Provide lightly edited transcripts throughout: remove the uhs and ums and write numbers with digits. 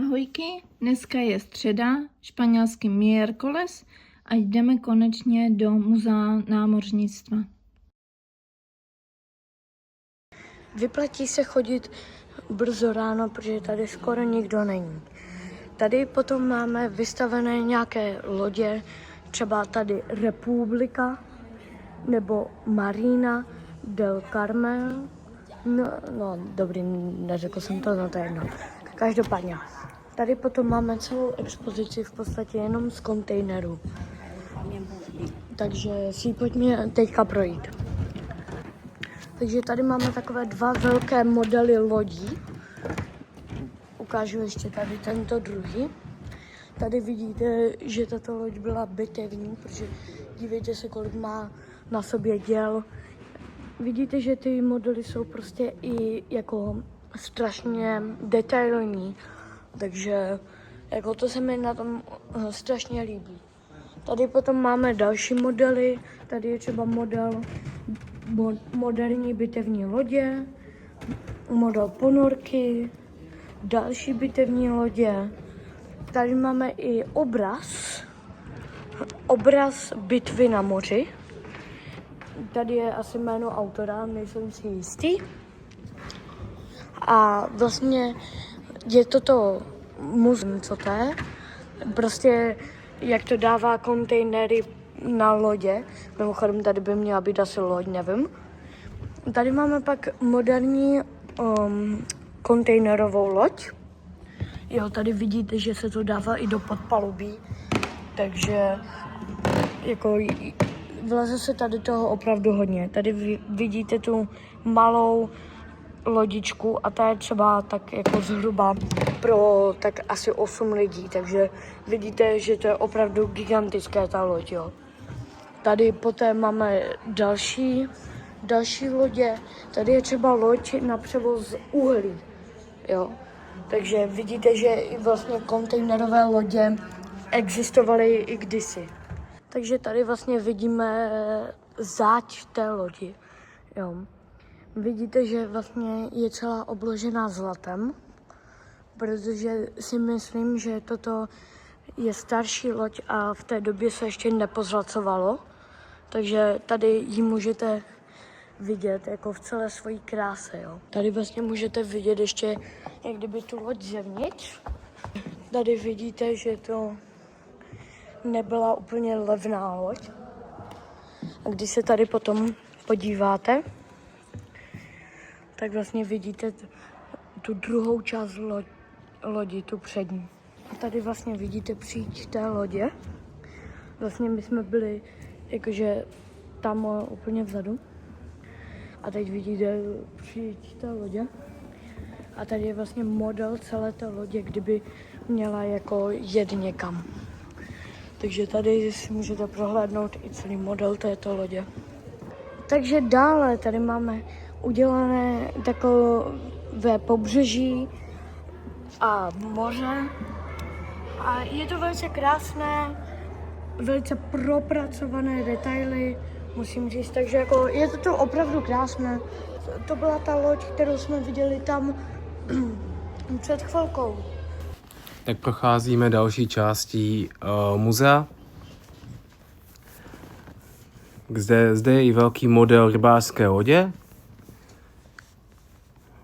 Ahojky, dneska je středa, španělský miércoles a jdeme konečně do muzea námořnictva. Vyplatí se chodit brzo ráno, protože tady skoro nikdo není. Tady potom máme vystavené nějaké lodě, třeba tady Republika nebo Marina del Carmen. No dobrý, neřekl jsem to, no to je jedno. Každopádně, tady potom máme celou expozici v podstatě jenom z kontejnerů. Takže si pojďme teďka projít. Takže tady máme takové dva velké modely lodí. Ukážu ještě tady tento druhý. Tady vidíte, že tato loď byla bitevní, protože dívejte se, kolik má na sobě děl. Vidíte, že ty modely jsou prostě i jako strašně detailní, takže jako to se mi na tom strašně líbí. Tady potom máme další modely, tady je třeba model moderní bitevní lodě, model ponorky, další bitevní lodě. Tady máme i obraz bitvy na moři. Tady je asi jméno autora, nejsem si jistý. A vlastně je toto muzeum, co to je? Prostě jak to dává kontejnery na lodě. Mimochodem tady by měla být asi loď, nevím. Tady máme pak moderní kontejnerovou loď. Jo, tady vidíte, že se to dává i do podpalubí. Takže jako vleze se tady toho opravdu hodně. Tady vidíte tu malou lodičku a ta je třeba tak jako zhruba pro tak asi 8 lidí, takže vidíte, že to je opravdu gigantické ta loď, jo. Tady poté máme další lodě, tady je třeba loď na převoz uhlí, jo. Takže vidíte, že i vlastně kontejnerové lodě existovaly i kdysi. Takže tady vlastně vidíme záď té lodi, jo. Vidíte, že vlastně je celá obložená zlatem, protože si myslím, že toto je starší loď a v té době se ještě nepozlacovalo, takže tady ji můžete vidět jako v celé své kráse, jo. Tady vlastně můžete vidět ještě, jak kdyby tu loď zevnitř. Tady vidíte, že to nebyla úplně levná loď. A když se tady potom podíváte, tak vlastně vidíte tu druhou část lodi, tu přední. A tady vlastně vidíte příď té lodě. Vlastně my jsme byli jakože tam úplně vzadu. A teď vidíte příď té lodě. A tady je vlastně model celé té lodě, kdyby měla jako jet někam. Takže tady si můžete prohlédnout i celý model této lodě. Takže dále tady máme udělané takové pobřeží a moře. A je to velice krásné, velice propracované detaily, musím říct. Takže jako je to opravdu krásné. To byla ta loď, kterou jsme viděli tam před chvilkou. Tak procházíme další částí muzea. Zde je i velký model rybářské lodě,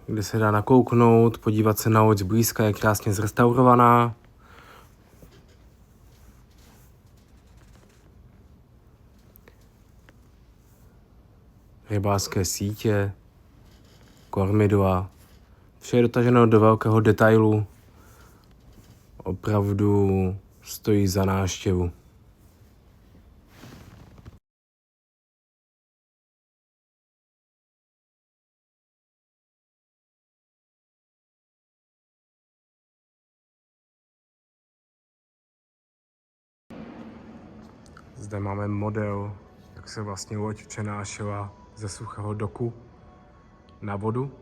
kde se dá nakouknout, podívat se na loď zblízka, je krásně zrestaurovaná. Rybářské sítě, kormidla, vše je dotaženo do velkého detailu. Opravdu stojí za návštěvu. Zde máme model, jak se vlastně loď přenášela ze suchého doku na vodu.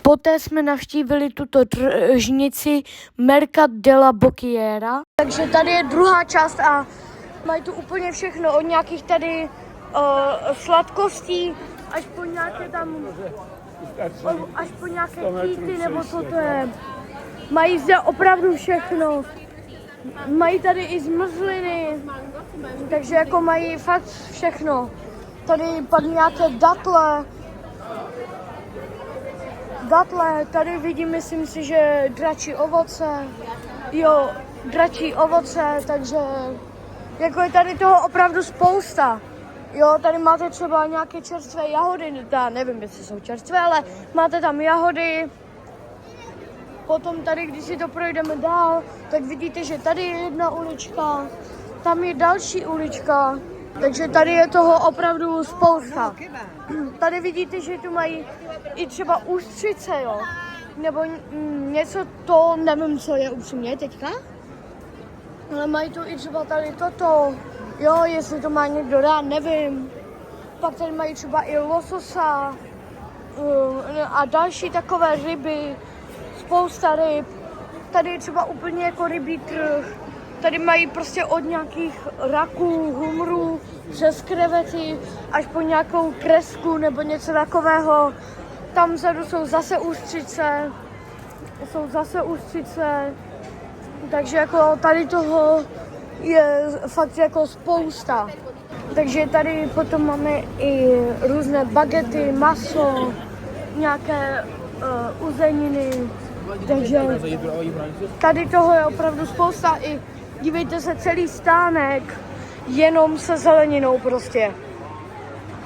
Poté jsme navštívili tuto tržnici Mercat de la Boquiera. Takže tady je druhá část a Mají tu úplně všechno, od nějakých tady sladkostí, až po nějaké tam, až po nějaké kýty, nebo co to je. Mají zde opravdu všechno. Mají tady i zmrzliny, takže jako mají fakt všechno. Tady pak nějaké datle, tady vidím, myslím si, že dračí ovoce, takže jako je tady toho opravdu spousta. Jo, tady máte třeba nějaké čerstvé jahody, já nevím, jestli jsou čerstvé, ale máte tam jahody. Potom tady, když si to projdeme dál, tak vidíte, že tady je jedna ulička, tam je další ulička, takže tady je toho opravdu spousta. Tady vidíte, že tu mají i třeba ústřice, jo, nebo něco to, nevím, co je upřímně teďka, ale mají tu i třeba tady toto, jo, jestli to má někdo rád, nevím. Pak tady mají třeba i lososa a další takové ryby, spousta ryb. Tady je třeba úplně jako rybí trh. Tady mají prostě od nějakých raků, humrů, přes krevety, až po nějakou kresku nebo něco takového. Tam vzadu jsou zase ústřice. Takže jako tady toho je fakt jako spousta. Takže tady potom máme i různé bagety, maso, nějaké uzeniny. Takže tady toho je opravdu spousta. I dívejte se, celý stánek jenom se zeleninou prostě.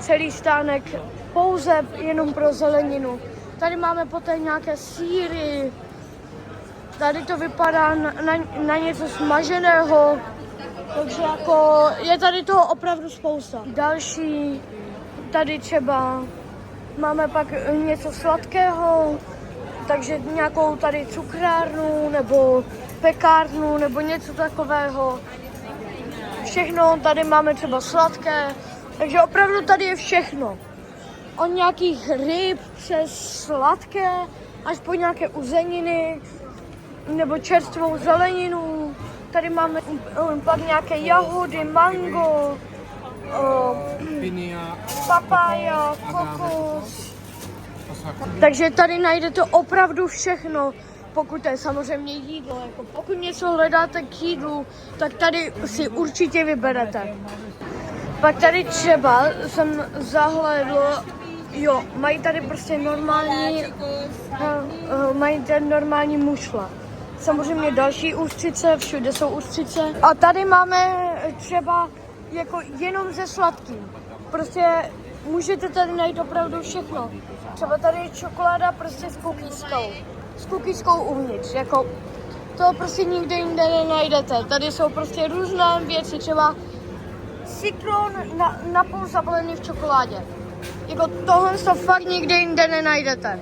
Celý stánek pouze jenom pro zeleninu. Tady máme poté nějaké sýry. Tady to vypadá na něco smaženého. Takže jako je tady toho opravdu spousta. Další, tady třeba máme pak něco sladkého, takže nějakou tady cukrárnu nebo pekárnu nebo něco takového. Všechno tady máme třeba sladké, takže opravdu tady je všechno. Od nějakých ryb přes sladké až po nějaké uzeniny nebo čerstvou zeleninu. Tady máme pak nějaké jahody, mango, papája, kokos. Takže tady najdete opravdu všechno, pokud to je samozřejmě jídlo. Jako pokud něco hledáte k jídlu, tak tady si určitě vyberete. Pak tady třeba jsem zahlédl, jo, mají tady prostě normální mušle. Samozřejmě další ústřice, všude jsou ústřice. A tady máme třeba jako jenom ze sladkým. Prostě můžete tady najít opravdu všechno. Třeba tady je čokoláda prostě s cookieskou uvnitř. Jako to prostě nikde jinde nenajdete. Tady jsou prostě různé věci, třeba citron napůl zabalený v čokoládě. Jako tohle to fakt nikde jinde nenajdete.